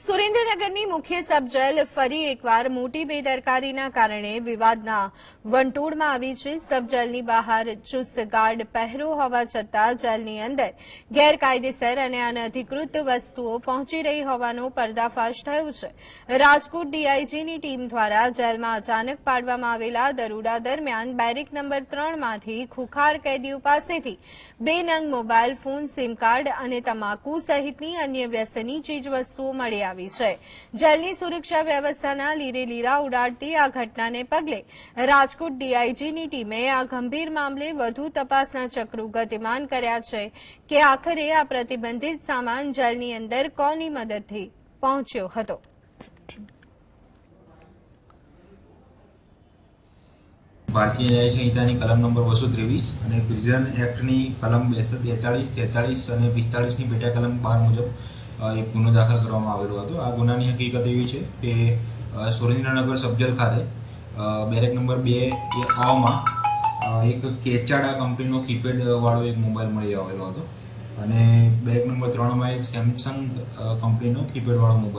સુરેન્દ્રનગરની મુખ્ય સબજેલ ફરી એકવાર મોટી બેદરકારીના કારણે વિવાદના વંટોળમાં આવી છે। સબજેલની બહાર ચુસ્ત ગાર્ડ પહેરો હોવા છતાં જેલની અંદર ગેરકાયદેસર અને અનધિકૃત વસ્તુઓ પહોંચી રહી હોવાનો પર્દાફાશ થયો છે। રાજકોટ ડીઆઈજીની ટીમ દ્વારા જેલમાં અચાનક પાડવામાં આવેલા દરોડા દરમિયાન બેરેક નંબર 3 માંથી ખુખાર કેદીઓ પાસેથી 2 નંગ મોબાઈલ ફોન, સિમ કાર્ડ અને તમાકુ સહિતની અન્ય વ્યસની ચીજવસ્તુઓ મળી આવી છે। જેલની સુરક્ષા વ્યવસ્થાના લીરે લીરા ઉડાડતી આ ઘટનાને પગલે રાજકોટ ડીઆઈજીની ટીમે આ ગંભીર મામલે વધુ તપાસના ચક્રો ગતિમાન કર્યા છે કે આખરે આ પ્રતિબંધિત સામાન જેલની અંદર કોની મદદથી પહોંચ્યો હતો। ભારતીય ન્યાય સંહિતાની કલમ નંબર 223 અને પ્રિઝન એક્ટની કલમ 243, 43 અને 45ની પેટા કલમ 12 મુજબ એક ગુનો દાખલ કરવામાં આવેલો હતો। આ ગુનાની હકીકત એવી છે કે સુરેન્દ્રનગર સબજેલ ખાતે બેરેક નંબર 2 એ આવમાં એક કેચાડા કંપનીનો કીપેડ વાળો એક મોબાઈલ મળી આવેલો હતો અને બેરેક નંબર 3 માં એક સેમસંગ કંપનીનો કીપેડ વાળો મોબાઈલ